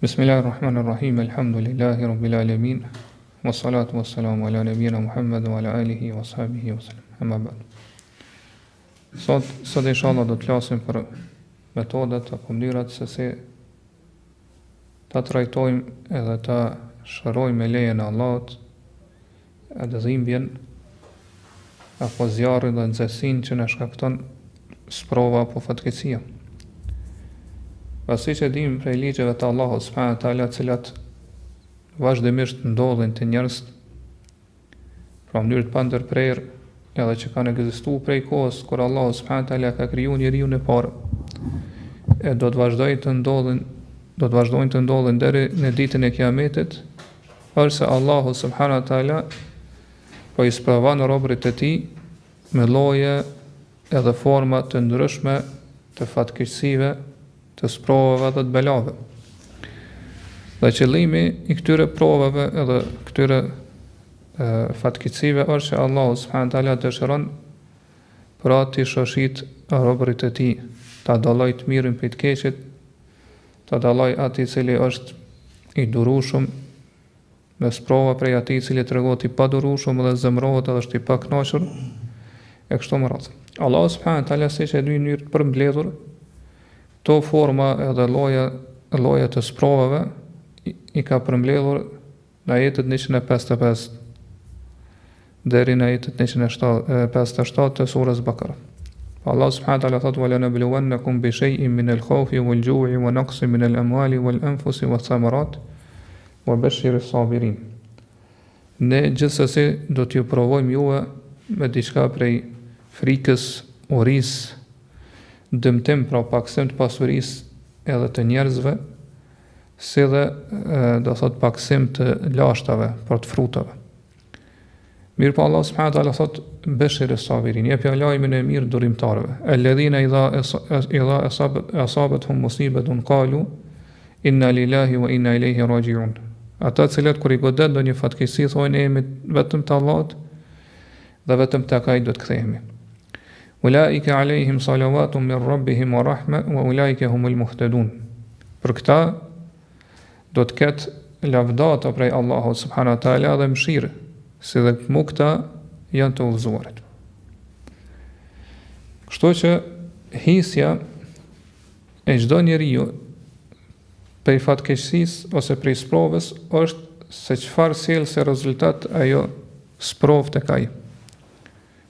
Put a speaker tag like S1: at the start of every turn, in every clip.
S1: Bismillahirrahmanirrahim, alhamdulillahi rabbil alamin, wassalatu wassalamu ala nabiyyina Muhammad wa ala alihi wa sahbihi wa sallam. Amma ba'd. Sot inshallah do të flasim për metodat apo mënyrat se si ta trajtojmë edhe ta shërojmë me lejen e Allahut dhimbjen apo zjarrin dhe nxehtësinë që na shkakton sprova apo fatkeqësia. Pasi që dim prej ligjeve të Allahut subhanahu wa taala, cilat vazhdimisht ndodhin te njerëzit, pra mënyrë të pandërprerë, edhe që kanë ekzistuar prej kohës kur Allahu subhanahu wa taala ka krijuar njeriun e parë, e do të vazhdojnë të ndodhin deri në ditën e Kiametit, është se Allahu subhanahu wa taala po i sprovon robërit e tij me lloje edhe forma të ndryshme të fatkeqësive, të sprovave dhe të belave. Dhe qëllimi i këtyre provave edhe këtyre fatkeqësive është që Allahu subhanahu wa taala dëshiron për atë shoshit robërit e tij, ta dalloj të mirën prej të keqit, ta dalloj atë i cili është i durueshëm me sprova prej atij i cili tregohet i padurueshëm dhe zemrohet edhe është i pakënaqur e kështu me radhë. Allahu subhanahu wa taala siç e di në mënyrë të përmbledhur to forma edhe lloje të sprovave i ka përmbledhur në ajetet 155 deri në ajetet 157 të surës Bakara. Allah subhanahu wa taala thotë: "Wa lanabluwannakum bi shay'in min al-khawfi wal-ju'i wa naqsin min al-amwali wal-anfusi wath-thamarat wa bashshir as-sabirin." Ne gjithsesi do t'ju provojmë juve me diçka prej frikës, urisë, dëmtim, pra paksim të pasurisë edhe të njerëzve, si dhe do thot paksim të lashtave, për të frutave. Mirë po Allah subhanahu wa taala thot: "Bashir as-sabirin", jepi lajmin e mirë durimtarëve. Alladhina idha asabatuhum musibatun qalu inna lillahi wa inna ilayhi raji'un. Ata të cilët kur i godet ndonjë fatkeqësi thonë ne jemi vetëm te Allahu dhe vetëm tek ai do të kthehemi. Ulaika alejhim salawatun min rabbihim wa rahma wa ulaika humul muhtadun. Për këta do të ketë lavdata prej Allahut subhanahu wa taala dhe mëshirë, si dhe këta janë të udhëzuarit. Kështu që hisja e çdo njeriu prej fatkeqësisë ose prej sprovës është se çfarë sjell si rezultat ajo sprovë tek ai.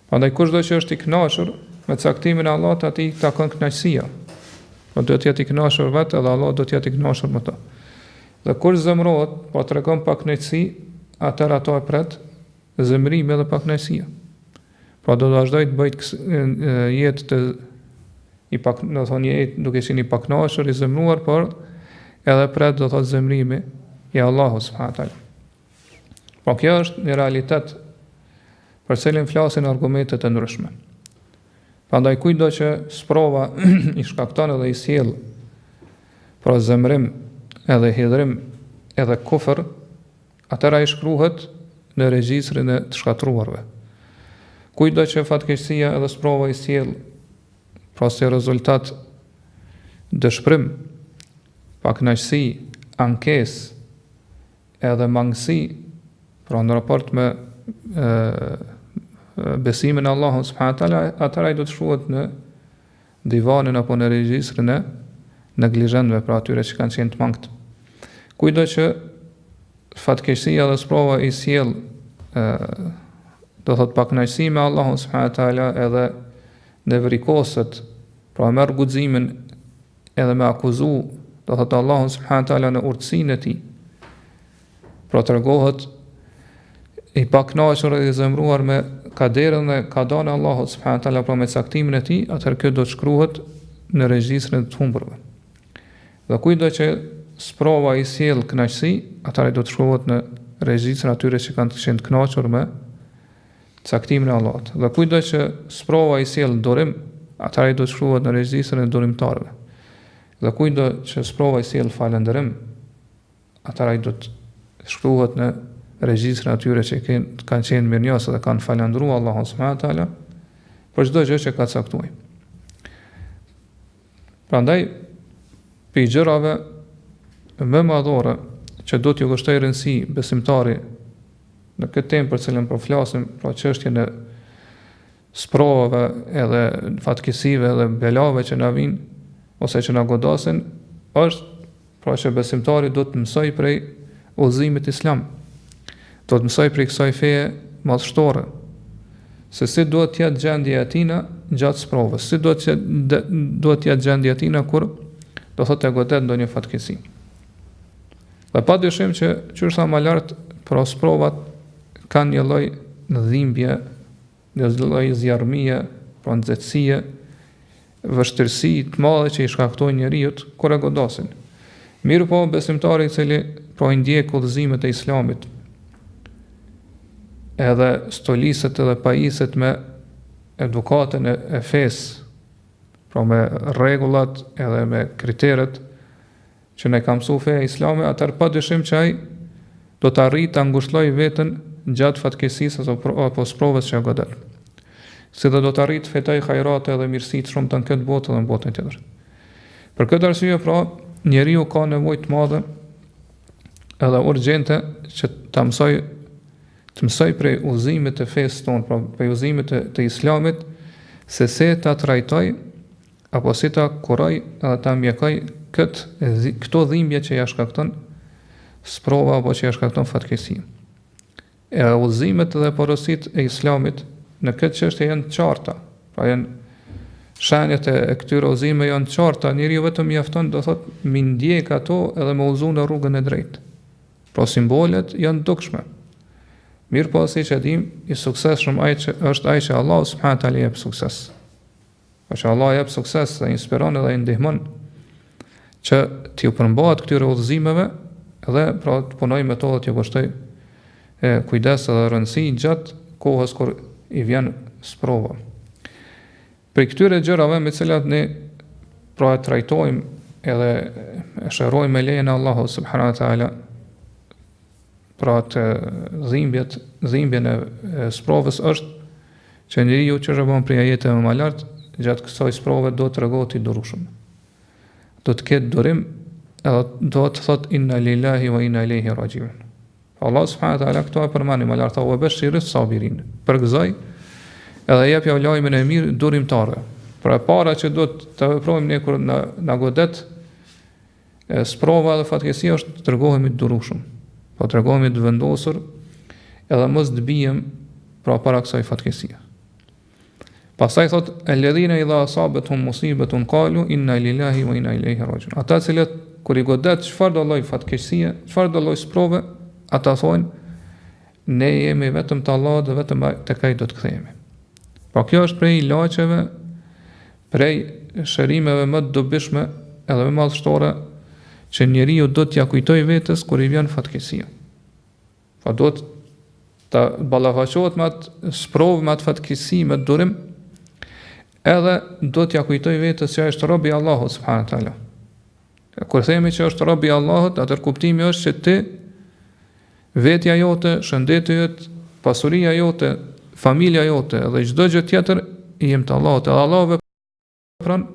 S1: Prandaj kushdo që është i kënaqur me caktimin e Allahut, atij takon kënaqësia. Po do të jetë i kënaqur vetë edhe Allah do të jetë i kënaqur me to. Dhe kur zemrohet, po tregon pa kënaqësi, atëherë ato e pret zemrimi edhe pa kënaqësia. Pra do të vazhdoj të bëj jetë të do të thonë jetë duke qenë i pakënaqur, i zemruar, por edhe pret do të thotë zemrimi i Allahut subhanahu wa taala. Po kjo është një realitet për cilin flasin argumente të ndryshme. Prandaj kujdo që sprova i shkakton edhe i sjell pra zemrim, edhe hidhrim, edhe kufër, atëra i shkruhet në regjistrin e të shkatruarve. Kujdo që fatkeqësia edhe sprova i sjell pra si rezultat dëshpërim, pakënaqësi, ankesë, edhe mangësi, pra në raport me besimin e Allahut subhanahu wa taala, atëra do të shkruhet në divanin apo në regjistrin e neglizhentëve, pra atyre që kanë qenë të mangët. Kujdo që fatkeqësia dhe sprova i sjell do thot pakënaqësi me Allahun subhanahu wa taala edhe nevrikoset, pra merr guximin edhe me akuzu do thot Allahun subhanahu wa taala në urtësinë e tij. Pra tregohet i pakënaqur dhe i zemruar me kaderën dhe kadane Allahut subhanahu wa taala, pra me caktimin e tij, atëherë kjo do të shkruhet në regjistrin e të humbërve. Dhe kujdo që sprova i sjell kënaqësi, atëherë do të shkruhet në regjistrin atyre që kanë qenë të kënaqur me caktimin e Allahut. Dhe kujdo që sprova i sjell durim, atëherë do të shkruhet në regjistrin e durimtarëve. Dhe kujdo që sprova i sjell falënderim, atëherë do të shkruhet në regjistrin atyre që kanë qenë mirënjohës dhe kanë falendëruar Allahun subhanahu wa taala për çdo gjë që ka caktuar. Prandaj, për gjërave më madhore që do t'ju kushtoj rëndësi besimtari në këtë temë për cilën po flasim, pra çështjen e sprovave edhe fatkeqësive edhe belave që na vijnë ose që na godasin, është pra që besimtari do të mësoj prej udhëzimit islam. Do të mësoj prej kësaj feje madhështore, se si duhet të jetë gjendja e tina gjatë sprovës, si duhet të jetë gjendja e tina kur do thotë e godet ndonjë fatkeqësi. Dhe padyshim që çështja më lart, pra sprovat kanë një lloj dhimbje, një lloj zjarrmie, pra nxehtësie, vështirësi të madhe që i shkaktojnë njerëzit kur e godasin. Mirë po, besimtari i cili pra i ndjek udhëzimet e Islamit, edhe stoliset edhe pajiset me edukatën e fesë, pra me rregullat edhe me kriteret që ne ka mësuar feja islame, atëherë padyshim që ai do të arrijë ta ngushëllojë veten gjatë fatkeqësisë apo sprovës që e godet. Si do të arrijë të fitojë hajrate edhe mirësi të shumta në këtë botë dhe në botën tjetër. Për këtë arsye, pra, njeriu ka nevojë të madhe edhe urgjente që ta mësoj prej udhëzimit të fesë tonë, pra prej udhëzimit të Islamit, se ta trajtoj apo si ta kuroj edhe ta mjekoj këto dhimbje që ja shkakton sprova apo që ja shkakton fatkeqësi. E udhëzimet dhe porositë e Islamit në këtë çështje janë të qarta, pra janë shenjat e këtyre udhëzimeve janë të qarta, njeriu vetëm mjafton do thotë mi ndjek ato edhe me udhëzu në rrugën e drejtë. Pra simbolet janë dukshme. Mirë po, si që dim, i suksesshëm është ai që Allah subhanahu taala jep sukses. Po që Allah jep sukses dhe inspiron edhe i ndihmon që t'ju përmbahet këtyre udhëzimeve dhe pra të punoj metodat t'ju kushtoj kujdes edhe rëndësi gjatë kohës kur i vjen sprova. Për këtyre gjërave me cilat ne pra e trajtojmë edhe e shërojmë me lejen e Allahut subhanahu taala, pra të dhimbjen e sprovës është që njeriu që rrobon prej ajeteve më lart gjatë kësaj sprove do të rregohet i durueshëm. Do të ketë durim edhe do të thotë inna lillahi wa inna ilaihi rajiun. Allah subhanahu wa taala këto e përmani më lart, o bashirus sabirin. Përgëzoj edhe jep ja lajmin e mirë durimtarëve. Pra e para që do të veprojmë ne kur na godet sprova dhe fatkeqësia është të tregohemi të durueshëm. Po të tregohemi të vendosur edhe mos të bijem pra para kësaj fatkeqësie. Pastaj thot alladhina idha asabatuhum musibetun qalu inna lillahi wa inna ilaihi rajiun. Ata cilët kur i godet çfarë do lloj fatkeqësie, çfarë do lloj sprove, ata thonë ne jemi vetëm te Allahu dhe vetëm tek ai do të kthehemi. Po kjo është prej ilaçeve, prej shërimeve më të dobishme edhe më madhështore që njeriu do t'ja kujtoj vetes kur i vjen fatkeqësia. Po do të ballafaqohet me atë sprovë, me atë fatkeqësi, me durim, edhe do t'ja kujtoj vetes që është robi i Allahut subhanahu taala. Kur themi që është robi i Allahut, atë kuptimi është që ti vetja jote, shëndeti jot, pasuria jote, familja jote dhe çdo gjë tjetër i jep të Allahut. Edhe Allahu vepron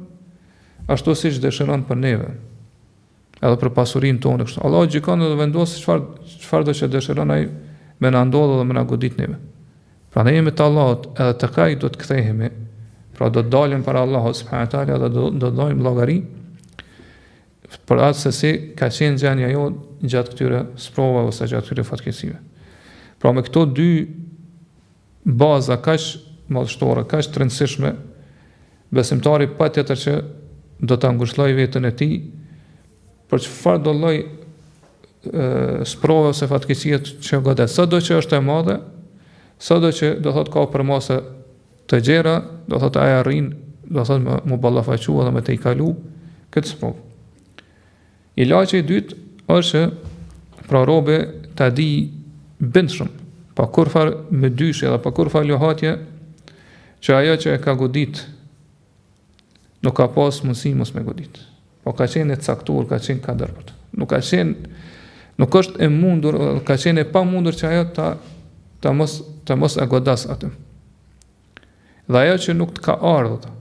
S1: ashtu siç dëshiron për neve. Edhe për pasurinë tonë kështu. Allahu gjikon dhe vendos çfarë do të dëshiron ai me na ndodhë dhe me na godit neve. Pra ne jemi të Allahut, edhe tek ai do të kthehemi. Pra do të dalim para Allahut subhanahu taala dhe do të dojmë llogari për atë se si ka qenë gjendja jote gjatë këtyre sprovave ose gjatë këtyre fatkeqësive. Pra me këto dy baza kaq madhështore, kaq të rëndësishme, besimtari patjetër që do ta ngushëllojë veten e tij për çfarë do lloj sprova ose fatkeqësie që godet. Sado që është e madhe, sado që do thot ka përmase të gjera, do thot ai arrin, do thot mu ballafaqu edhe me të i kalu këtë sprovë. Ilaçi i dytë është pra robe ta di bindshëm, pa kurfar me dyshje dhe pa kurfar lohatje, që ajo që e ka godit nuk ka pas mundësi mos me godit. Po ka qenë e caktuar, ka qenë kadër. Nuk është e mundur, ka qenë e pa mundur që ajo ta mos e godas atë. Dhe ajo që nuk të ka ardhur,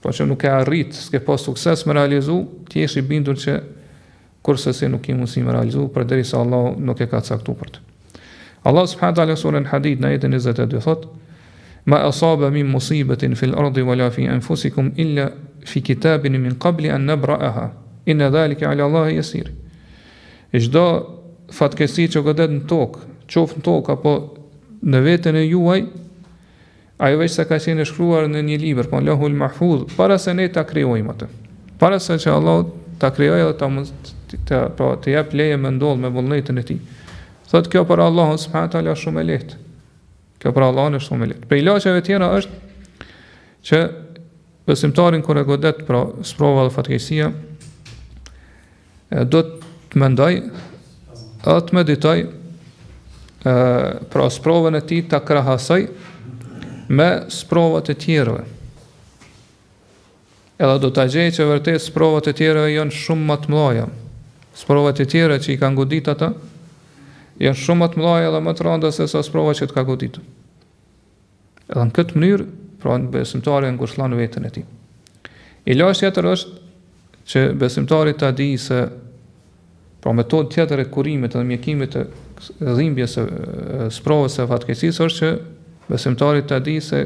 S1: po që nuk e arrit, s'ke pas sukses me realizu, ti jesh i bindur që kurse si nuk i mundësi me realizu përderisa Allahu nuk e ka caktuar për të. Allah subhanahu wa taala surën Hadid në ajetin 22 thot: "Ma asaba min musibatin fil ardi wala fi anfusikum illa fi kitabin min qabli an nabra'aha inna dhalika 'ala Allahi yasir." Çdo fatkeqësi që godet në tokë, qoftë në tokë apo në veten e juaj, ajo veç se ka qenë shkruar në një libër, po Allahul Mahfuz, para se ne ta krijojmë atë. Para se që Allah ta krijojë dhe të jap leje me ndodh me vullnetin e tij. Thot kjo për Allahun subhanahu wa taala shumë e lehtë. Kjo për Allahun është shumë e lehtë. Për ilaçeve tjera është që besimtarin kur e godet pra sprova dhe fatkeqësia do të mendoj, të meditoj pra sprovën e tij ta krahasoj me sprovat e tjerëve. Edhe do ta gjej që vërtet sprovat e tjerëve janë shumë më të mëdha. Sprovat e tjera që i kanë godit ata janë shumë më të mëdha dhe më të rënda se sa sprova që të ka goditur. Edhe në këtë mënyrë, pra besimtari ngushëllon veten e tij. Ilaç tjetër është që besimtari ta di se pra metodë tjetër e kurimit dhe mjekimit të dhimbjes së sprovës së fatkeqësisë është që besimtari ta di se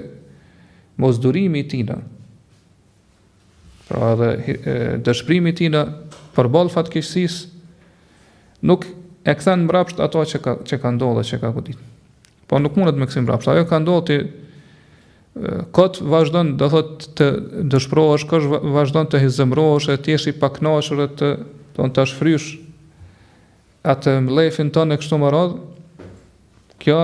S1: mosdurimi i tij, pra edhe dëshpërimi i tij përballë fatkeqësisë nuk e kthen mbrapsht ato që ka ndodhur, që ka godit. Po nuk mundet me kthen mbrapsht. Ajo ka ndodhur ti kot vazhdon, do thotë të dëshpërohesh, vazhdon të hizemrohesh, të jesh i pakënaqur, të ta shfrysh atë mlefin tonë kështu më radh. Kjo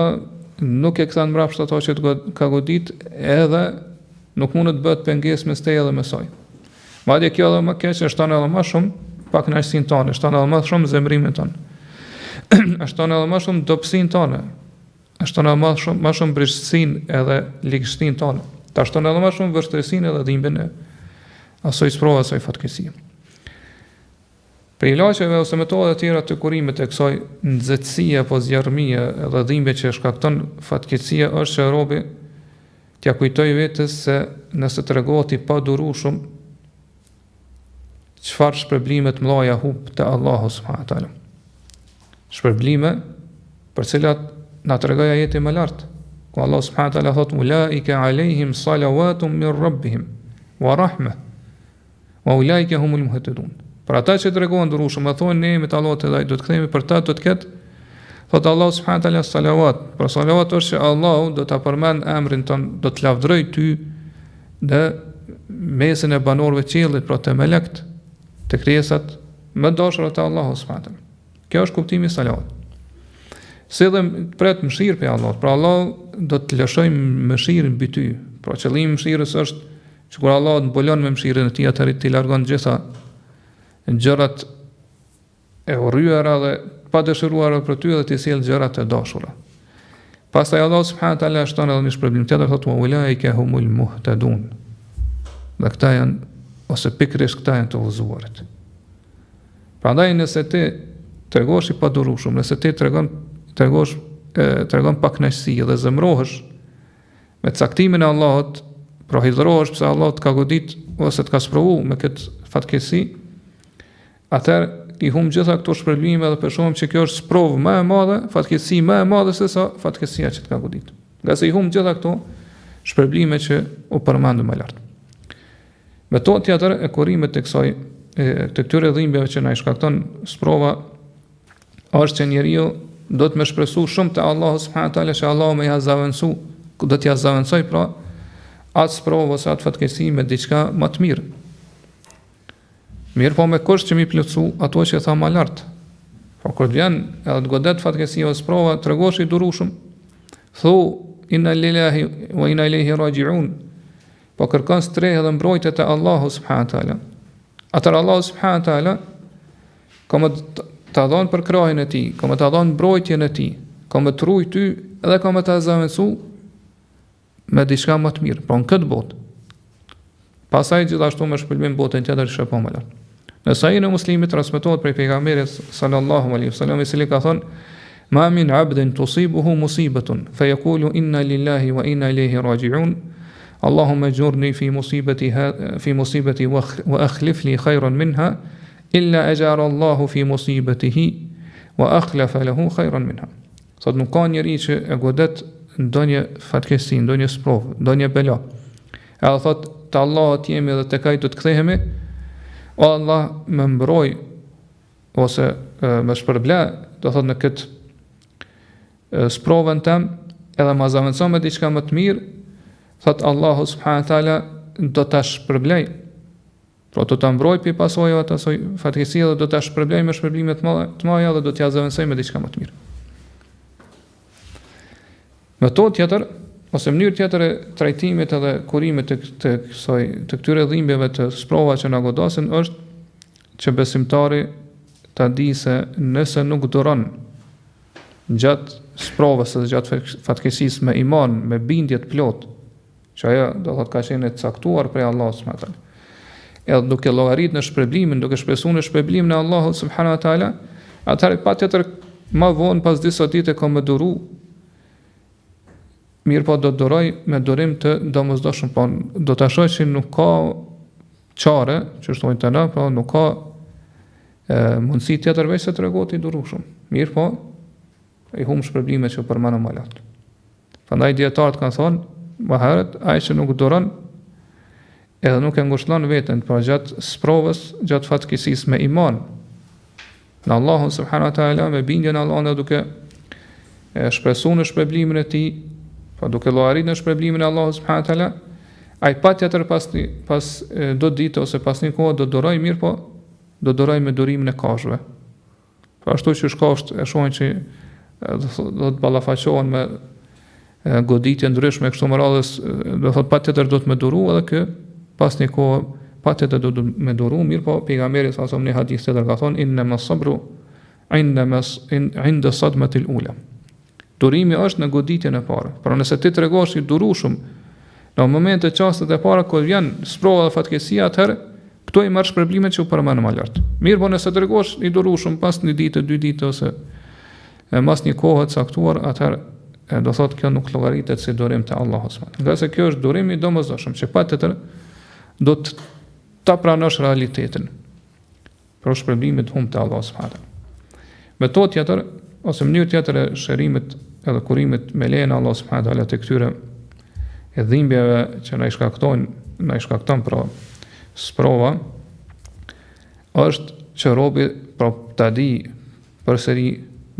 S1: nuk e kthen mbrapsht ato që ka godit, edhe nuk mundet të bëhet pengesë mes teje dhe me saj. Madje kjo edhe më keq, shton edhe më shumë pakënaqësinë tonë, shton edhe më shumë zemrimin tonë. Shton edhe më shumë dobësinë tonë. Shton edhe më shumë brishtsinë edhe ligështinë tonë. Ta shton edhe më shumë vështirësinë edhe dhimbjen e asoj sprova, asoj fatkeqësie. Për ilaçeve ose metodat tjera të kurimit të kësaj nxehtësie apo zjarrmie edhe dhimbje që shkakton fatkeqësia është që robi t'ia kujtoj vetes se nëse tregohet i padurueshëm, çfarë shpërblime të mëdha hub te Allahu subhanahu wa taala. Shpërblime për cilat na tregoj ajeti më lart, ku Allah subhanahu wa taala thot: "Ulaika alehim salawatun min rabbihim wa rahmah wa ulaika humul muhtadun." Për ata që tregon durueshëm, e thonë ne me Allahut edhe ai do të kthehemi për ta, do të ketë, thot Allah subhanahu wa taala salawat. Për salawat është që Allahu do ta përmend emrin ton, do të lavdëroj ty në mesin e banorëve të qiellit, pra të melekt, të krijesat më dashura të Allahut subhanahu wa taala. Kjo është kuptimi i salawat. Si dhe pret mëshirë për Allah, pra Allah do të lëshoj mëshirën mbi ty. Pra qëllimi i mëshirës është që kur Allah të mbulon me mëshirën e tij, atëherë ti largon gjitha gjërat e urryera dhe pa dëshiruara për ty dhe ti sjell gjërat e dashura. Pastaj Allah subhanahu wa taala shton edhe një shpërblim tjetër, thotë: "Ulaika humul muhtadun." Dhe këta janë, ose pikërisht këta janë të udhëzuarit. Prandaj nëse ti tregosh i padurueshëm, nëse ti tregon pakënaqësi dhe zemrohesh me caktimin e Allahut, pra hidhrohesh pse Allah të ka godit ose të ka sprovu me këtë fatkeqësi, atëherë i humb gjitha këto shpërblime dhe përshom që kjo është sprovë më e madhe, fatkeqësi më e madhe se sa fatkeqësia që të ka godit. Nga se i humb gjitha këto shpërblime që u përmendëm më lart. Metodë tjetër e kurimit të këtyre dhimbjeve që na i shkakton sprova është që njeriu do të më shpresu shumë te Allahu subhanahu wa taala, që Allahu më ia zaventsu, do t'ia zaventsoj pra atë sprovë ose atë fatkeqësi me diçka më të mirë. Mirë po me kusht që mi plotsu ato që tha më lart. Po kur vjen edhe të godet fatkeqësia ose sprova, tregosh i durueshëm, thu inna lillahi wa inna ilaihi raji'un. Po kërkon strehë dhe mbrojtje te Allahu subhanahu wa taala. Atëra Allahu subhanahu wa taala komo ta dhon për krahin e tij, komo ta dhon mbrojtjen e tij, komo të ruaj ty edhe komo ta zaventsu me diçka më të mirë, po në këtë botë. Pastaj gjithashtu me shpërblim botën tjetër që po më lart. Në Sahihun e Muslimit transmetohet prej pejgamberit sallallahu alaihi wasallam, i cili ka thënë: "Ma min 'abdin tusibuhu musibatun fa yaqulu inna lillahi wa inna ilayhi raji'un. Allahumma ajurni fi musibati wa akhlif li khayran minha illa ajara Allahu fi musibatihi wa akhlafa lahu khayran minha. Sot nuk ka njeri që e godet ndonjë fatkesi, ndonjë sprovë, ndonjë bela. Edhe thot te Allahut jemi dhe tek ai do të kthehemi, o Allah më mbroj ose më shpërble, do thot në këtë sprovën tëm, edhe ma zavendëson me diçka më të mirë, thot Allahu subhanahu wa taala do ta shpërblej. Pra do ta mbroj pi pasojave të asoj fatkesie dhe do ta shpërblej me shpërblime të mëdha dhe do t'ia zavendësoj me diçka më të mirë. Metodë tjetër ose mënyrë tjetër e trajtimit edhe kurimit të këtyre dhimbjeve të sprova që na godasin është që besimtari ta di se nëse nuk duron gjatë sprovës së gjatë fatkesisë me iman, me bindje të plot, që ajo do thotë ka qenë e caktuar prej Allahut subhanahu wa taala. Edhe duke llogarit në shpërblimin, duke shpresuar në shpërblimin e Allahut subhanahu wa taala, atëherë patjetër më vonë pas disa ditë ka më duru, mirë po do të duroj me durim të domosdoshëm, po do ta shoh që nuk ka çare, që thonë të na, po nuk ka mundësi tjetër veç se të tregohet i durueshëm. Mirë po i hum shpërblimet që përmendëm më lart. Prandaj dietarët kanë thonë, më herët, ai që nuk duron edhe nuk e ngushëllon veten për gjatë sprovës, gjatë fatkesisë me iman në Allahun subhanahu wa taala, me bindjen në Allahun, duke shpresuar në shpërblimin e tij, po duke llogarit në shpërblimin e Allahut subhanahu wa taala, ai patjetër pas do ditë ose pas një kohë do duroj, mirë po do duroj me durimin e kafshëve. Po ashtu që shkafsht e shohin që do të ballafaqohen me goditje ndryshme kështu më radhës, do thot patjetër do të më duru, edhe kë pas një kohë patjetër do të më duru, mirë po pejgamberi sa në një hadith tjetër ka thonë inna sabru inda sadmatil ula. Durimi është në goditjen e parë. Por nëse ti tregosh i durueshëm në momente çastet e para kur vjen sprova dhe fatkesia, atëherë këto i marr shpërblimet që u përmendëm më lart. Mirë po nëse tregosh i durueshëm pas një dite, 2 ditë ose mas një kohë të caktuar, atëherë do thotë kjo nuk llogaritet si durim te Allahu subhanahu. Nga se kjo është durim i domosdoshëm që patjetër do të ta pranosh realitetin për shpërblimet hum te Allahu subhanahu. Metodë tjetër ose mënyrë tjetër e shërimit edhe kurimit me lejen e Allahu subhanahu te këtyre dhimbjeve që na i shkakton pra sprova, është që robi pra ta di përsëri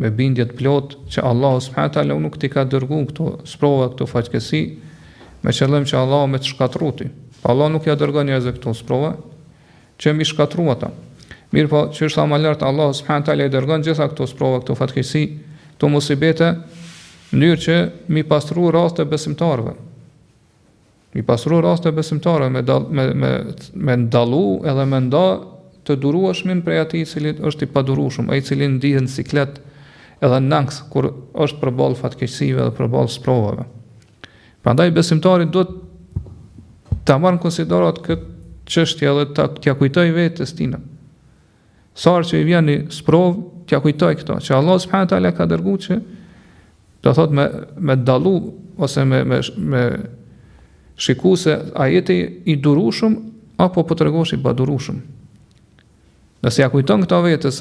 S1: me bindje të plot që Allahu subhanahu wa taala nuk t'i ka dërguar këto sprova, këto fatkeqësi me qëllim që Allahu me të shkatruti. Allahu nuk ja dërgon njerëzve këto sprova që mi shkatru ata. Mirë po, që është më lart, Allahu subhanahu wa taala i dërgon gjitha këto sprova, këto fatkeqësi, këto musibete në mënyrë që mi pastru raste besimtarëve. Mi pastru raste besimtarëve me ndallu edhe me nda të durueshmin prej atij i cili është i padurueshëm, ai i cili ndihen siklet edhe nënks kur është përballë fatkeqësive dhe përballë sprovave. Prandaj besimtari do ta marrë në konsiderat këtë çështje dhe t'ia kujtoj vetes tina. Sa që i vjen një sprovë, t'ia kujtoj këto, që Allah subhanahu wa taala ka dërguar që do thot me dallu ose me shiku se a jeti i durueshëm apo po tregosh i padurueshëm. Nëse ja kujton këto vetes,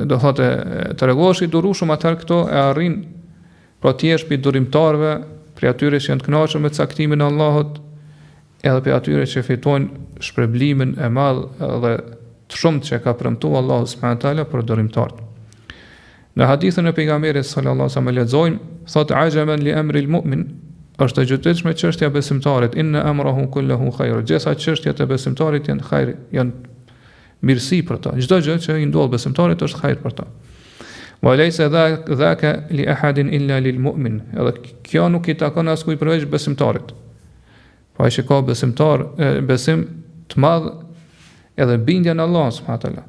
S1: do thotë tregosh i durueshëm, atëherë këto e arrin pra ti jesh pi durimtarëve, për atyre që janë të kënaqur me caktimin e Allahut, edhe për atyre që fitojnë shpërblimin e madh dhe të shumtë që ka premtuar Allahu subhanahu wa taala për durimtarët. Në hadithën e pejgamberit sallallahu alaihi wasallam lexojmë, thotë ajaban li amri al-mu'min, është e çuditshme çështja e besimtarit, inna amrahu kulluhu khair. Gjithsa çështjet e besimtarit janë khair, janë mirësi për ta. Çdo gjë që i ndodh besimtarit është khair për ta. Wa laysa dhaka li ahadin illa lil mu'min. Edhe kjo nuk i takon askujt përveç besimtarit. Po ai që ka besim të madh edhe bindje në Allah subhanahu wa taala.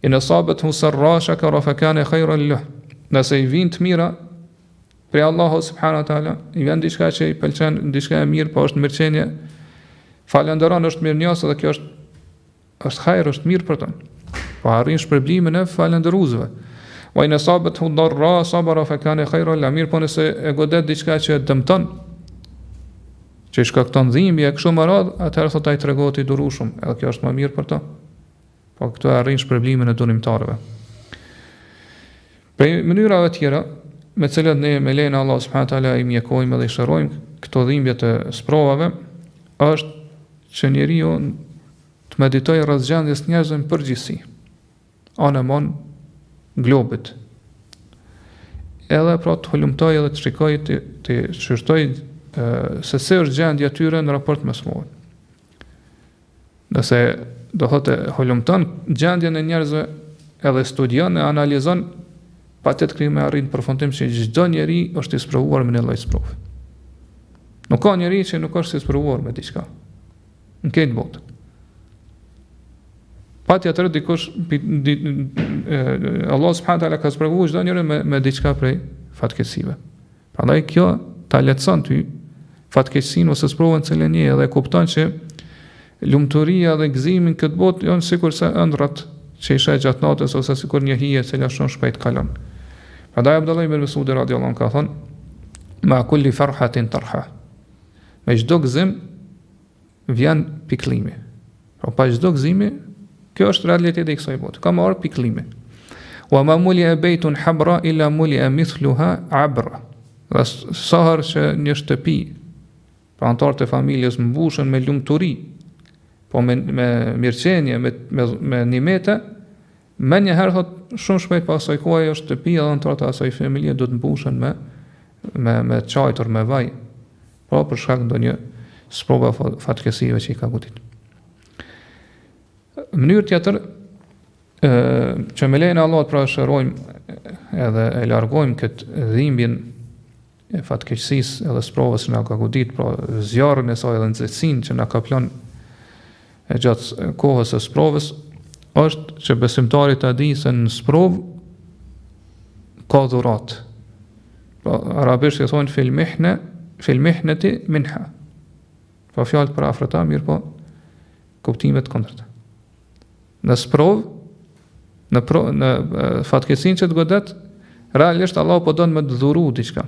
S1: In asabathu sarra shakara fa kana khayran lahu. Nëse i vin të mira prej Allahu subhanahu wa taala, i vjen diçka që i pëlqen, diçka e mirë, po është mirëqenie, falënderon, është mirënjohës dhe kjo është hajër, është mirë për të. Po arrin shpërblimin e falënderuesve. Wa in asabathu darra sabara fa kana khayran lahu. Mirë, po nëse e godet diçka që e dëmton, që i shkakton dhimbje kështu më radh, atëherë thot ai tregohet i durueshëm, edhe kjo është më mirë për të. Po këto arrin shpërblimin e dënimtarëve. Prej mënyrave tjera me cilat ne me lejen e Allah subhanahu wa taala i mjekojmë dhe i shërojmë këto dhimbje të sprovave është që njeriu të meditojë rreth gjendjes njerëzve në përgjithësi. Anë mon globit. Edhe pra të hulumtoj edhe të shikoj të shërtoj se është gjendja e tyre në raport me smurën. Nëse do thotë hulumton gjendjen e njerëzve edhe studion e analizon, patjetër kemi arrit në përfundim se çdo njeri është i sprovuar me një lloj sprovë. Nuk ka njeri që nuk është i sprovuar me diçka. Në këtë botë. Patjetër dikush Allah subhanahu wa taala ka sprovuar çdo njeri me diçka prej fatkeqësive. Prandaj kjo ta lehtëson ty fatkeqësinë ose sprovën që lënë edhe kupton që lumturia dhe gëzimi këtë botë janë sikur se ëndrat që i sheh gjatë natës ose sikur një hije që shumë shpejt kalon. Prandaj Abdullah ibn Mas'ud radhiyallahu anhu ka thënë: "Ma kulli farhatin tarha." Me çdo gëzim vjen piklimi. Pra pa çdo gëzimi, kjo është realiteti i kësaj bote. Ka marrë piklimi. Wa ma muli'a baytun habra illa muli'a mithluha abra. Sa herë që një shtëpi, pra anëtarët e familjes mbushen me lumturi, po me mirëqenie, me nimete, me njëherë thot shumë shpejt pas asaj kohe është shtëpi edhe anëtarët e asaj familje do të mbushen me çajtur, me vaj. Pra për shkak ndonjë sprova fatkeqësive që i ka godit. Mënyrë tjetër që me lejen e Allahut pra shërojmë edhe e largojmë këtë dhimbjen e fatkeqësisë edhe sprovës që na ka godit, pra zjarrin e saj edhe nxehtësinë që na ka plan e gjatë kohës së sprovës, është që besimtari ta di se në sprovë ka dhurat. Pra arabisht e thonë fil mihnati minha. Pa fjalë për afrata, mirë po kuptimet kundërta. Në sprovë, në fatkeqësinë që të godet, realisht Allah po don me të dhuru diçka.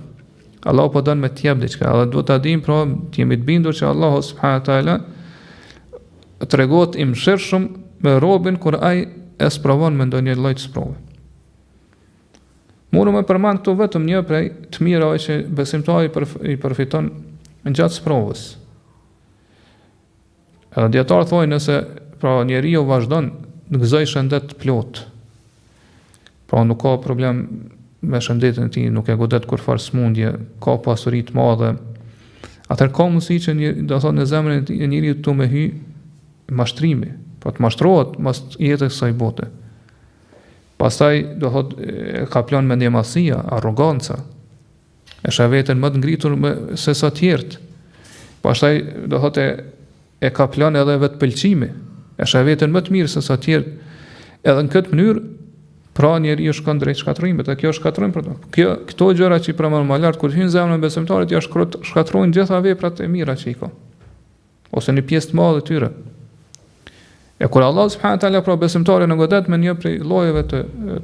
S1: Allah po don me të jep diçka, edhe duhet ta dim pra të jemi të bindur që Allah subhanahu wa taala tregon i mëshirshëm me robën kur ai e sprovon me ndonjë lloj sprove. Mund të përmend këtu vetëm një prej të mirave që besimtari i përfiton gjatë sprovës. Edhe dietarë thonë nëse pra njeriu vazhdon të gëzoj shëndet plot, pra nuk ka problem me shëndetin e tij, nuk e godet kurfar smundje, ka pasuri të madhe, atëherë ka mundësi që do thonë në zemrën e njeriu të më hyj mashtrimi, pra të mashtrohet mas jetës së kësaj bote. Pastaj do thotë ka plan mendjemasia, arroganca, e sheh veten më të ngritur se sa të tjerët. Pastaj do thotë e ka plan edhe vetë pëlqimi, e sheh veten më të mirë se sa të tjerë. Edhe në këtë mënyrë pra njeriu shkon drejt shkatrimit, dhe kjo është shkatrim për to. Këto gjëra që i përmend më lart kur hyn zemrën e besimtarit ja shkatrojnë gjitha veprat e mira që i ka, ose një pjesë të madhe të tyre. E kur Allah subhanahu wa taala pra besimtarin e godet me një prej llojeve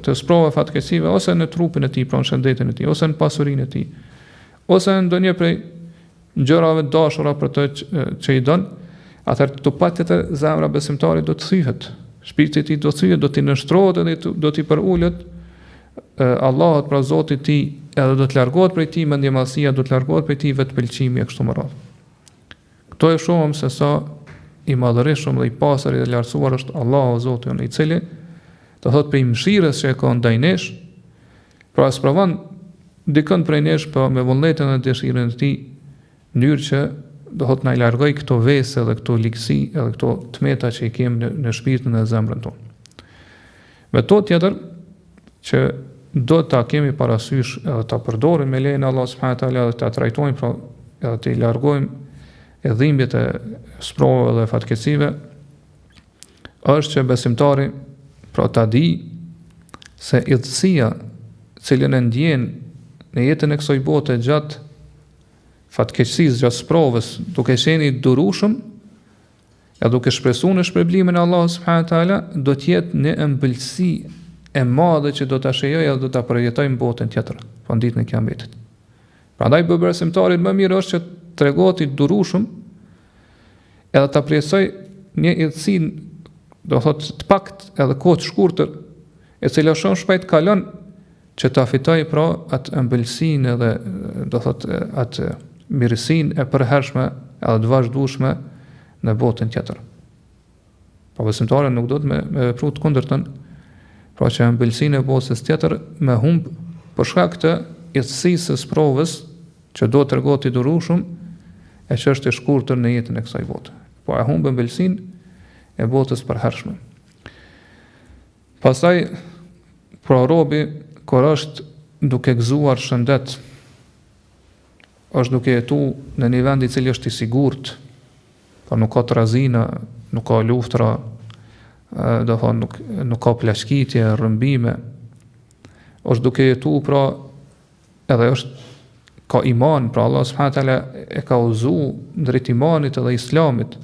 S1: të sprovave fatkeqësive, ose në trupin e tij, pra në shëndetin e tij, ose në pasurinë e tij, ose në ndonjë prej gjërave dashura për të që i don, atëherë të patjetër zemra besimtarit do të thyhet, shpirti i tij do të thyhet, do të nështrohet edhe do të përullet Allahut pra Zoti i tij, edhe do të largohet prej tij mendjemasia, do të largohet prej tij vetpëlqimi e kështu me radhë. Kto e shohim se sa i madhërisëm dhe i pastër dhe i lartësuar është Allahu Zoti i cili do thot prej mëshirës që e ka ndaj nesh, pra sprovon dikën prej nesh pa me vullnetin dhe dëshirën e tij, në mënyrë që do thot na i largoj këto vese dhe këto ligësi edhe këto tmeta që i kemi në shpirtin dhe zemrën tonë. Metodë tjetër që do ta kemi parasysh edhe ta përdorim me lejen e Allah subhanahu wa taala dhe ta trajtojmë pra edhe të i largojmë e dhimbjet e sprovave dhe fatkeqësive, është që besimtari pra ta di se idhësia cilën e ndjen në jetën e kësaj bote gjatë fatkeqësisë, gjatë sprovës, duke qenë i durueshëm e duke shpresuar në shpërblimin e Allahut subhanahu wa taala, do të jetë në ëmbëlsi e madhe që do ta shijojë dhe do ta përjetojë në botën tjetër, pa ditën e Kiametit. Prandaj besimtarit më mirë është që tregohet i durueshëm edhe ta plotësoj një idhësi do thotë të pakt edhe kohë të shkurtër, e cila shumë shpejt kalon që ta fitoj pra atë ëmbëlsinë edhe do thotë atë mirësinë e përhershme edhe të vazhdueshme në botën tjetër. Po besimtari nuk do të me vepru të kundërtën, pra që ëmbëlsinë e botës tjetër me humb për shkak të jetësisë së sprovës që do të rregohet i durueshëm e që është e shkurtër në jetën e kësaj bote. Po e humb ëmbëlsinë e botës përhershme. Pastaj pra robi kur është duke gëzuar shëndet, është duke jetu në një vend i cili është i sigurt, po nuk ka trazina, nuk ka luftra, do thonë nuk ka plashkitje, rrëmbime, është duke jetu pra edhe është ka iman, pra Allah subhanahu wa taala e ka udhëzu drejt imanit edhe islamit.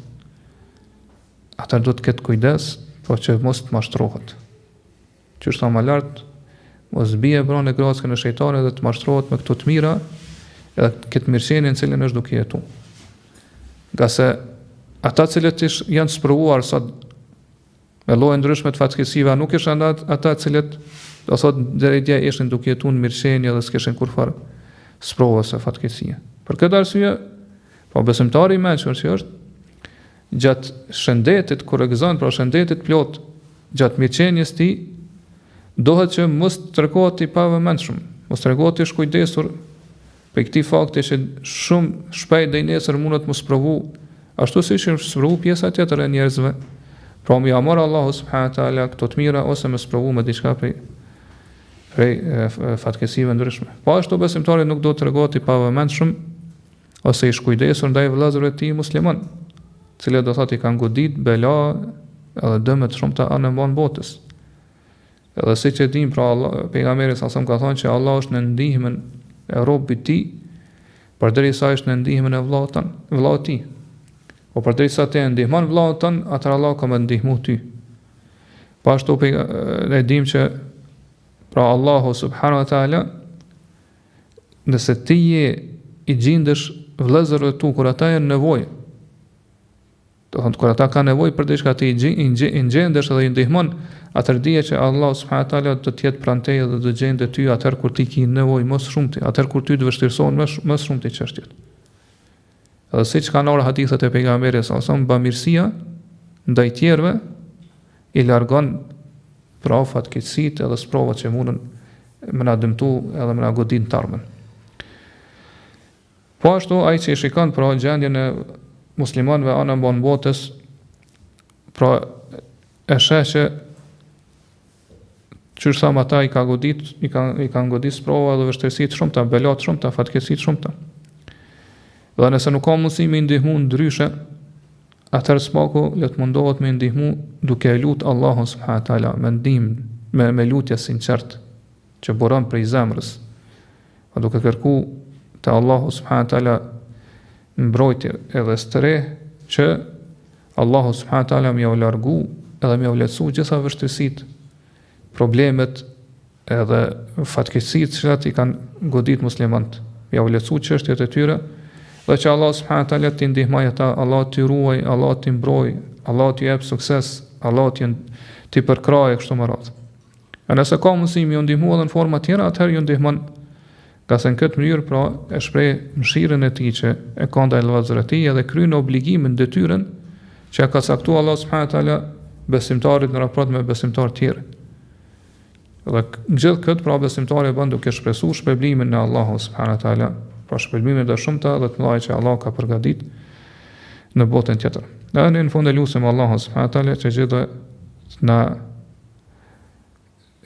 S1: Ata do të ketë kujdes, po që mos të mashtrohet. Që është më lart, mos bie pranë grackën e shejtanit dhe të mashtrohet me këto të mira, edhe këtë mirëqenien në cilën është duke jetu. Nga se ata cilët janë sprovuar sot me lloje ndryshme të fatkeqësive, nuk ishin ata cilët do thotë deri dje ishin duke jetuar në mirëqenie dhe s'kishin kurfar sprovës së fatkeqësie. Për këtë arsye, po besimtari i mençur që është gjatë shëndetit, kur e gëzon pra shëndetit plot, gjatë mirëqenies tij, dohet që mos të tregohet i pavëmendshëm, mos të tregohet i shkujdesur për këtij fakti që shumë shpejt deri nesër mundet mos provu, ashtu siç është sprovu pjesa tjetër e njerëzve. Pra më amor Allahu subhanahu wa taala këto të mira ose më sprovu me diçka prej fatkeqësive ndryshme. Po ashtu besimtari nuk do të tregohet i pavëmendshëm ose i shkujdesur ndaj vëllezërve të tij musliman, të cilët do thotë i kanë godit bela edhe dëme të shumta anë mban botës. Edhe siç e dim, pra pejgamberi sa ka thënë që Allah është në ndihmën e robit të tij, përderisa është në ndihmën e vllaut të tij. Po përderisa ti e ndihmon vllaut ton, atëherë Allah ka më ndihmu ty. Po ashtu ne dim që pra Allahu subhanahu wa taala, nëse ti je i gjindesh vëllezërve tu kur ata janë nevojë, do thonë kur ata kanë nevojë për diçka ti i gjendesh edhe i ndihmon, atëherë dije që Allah subhanahu wa taala do të jetë pranë teje dhe do të gjendë ty atëherë kur ti ke nevojë më shumëti, atëherë kur ty të vështirësohen më shumëti çështjet. Edhe siç kanë ardhur hadithet e pejgamberit sa bamirësia ndaj tjerëve i largon pra fatkeqësitë edhe sprovat që mundën më na dëmtu edhe më na godin të ardhmen. Po ashtu ai që i shikon pra gjendjen e muslimanëve anë mban botës, pra e sheh që qërsa ata i kanë godit sprova dhe vështirësi të shumta, bela të shumta, fatkeqësi të shumta. Dhe nëse nuk ka mundësi me ndihmu ndryshe, atëherë spaku le të mundohet me ndihmu duke lutur Allahun subhanahu wa taala me ndihmë, me lutje sinqert që buron prej zemrës, pa duke kërku te Allahu subhanahu wa taala mbrojtje edhe stre që Allahu subhanahu wa taala më u largu edhe më u lehtësu gjitha vështirësitë, problemet edhe fatkeqësitë që i kanë godit muslimanët, më u lehtësu çështjet e tyre. Dhe që Allah subhanahu wa taala t'i ndihmoj ata, Allah t'i ruaj, Allah t'i mbroj, Allah t'i jep sukses, Allah t'i përkrahë kështu me radhë. E nëse ka mundësi më ndihmu edhe në forma tjera, atëherë ju ndihmon, ka se në këtë mënyrë pra e shpreh mëshirën e tij që e ka ndaj vëllezërve të tij edhe kryen obligimin, detyrën që ka caktuar Allah subhanahu wa taala besimtarit në raport me besimtar të tjerë. Dhe gjithë këtë pra besimtari e bën duke shpresuar shpërblimin në Allahu subhanahu wa taala, pra shpërblimin dhe shumta dhe të mëdha që Allah ka përgatit në botën tjetër. Dhe në fund e lutem Allahun subhanahu wa taala që gjithë na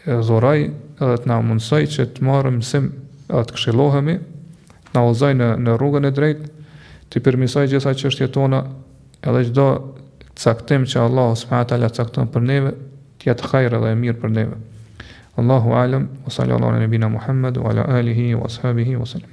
S1: dhuroj edhe të na mundsoj që të marrim mësim edhe të këshillohemi, na udhëzoj në rrugën e drejtë, të përmirësoj gjitha çështjet tona, edhe çdo caktim që Allah subhanahu wa taala cakton për neve, të jetë hajër dhe e mirë për neve. Allahu alem, wa sallallahu ala nabina Muhammad wa ala alihi wa ashabihi wa sallam.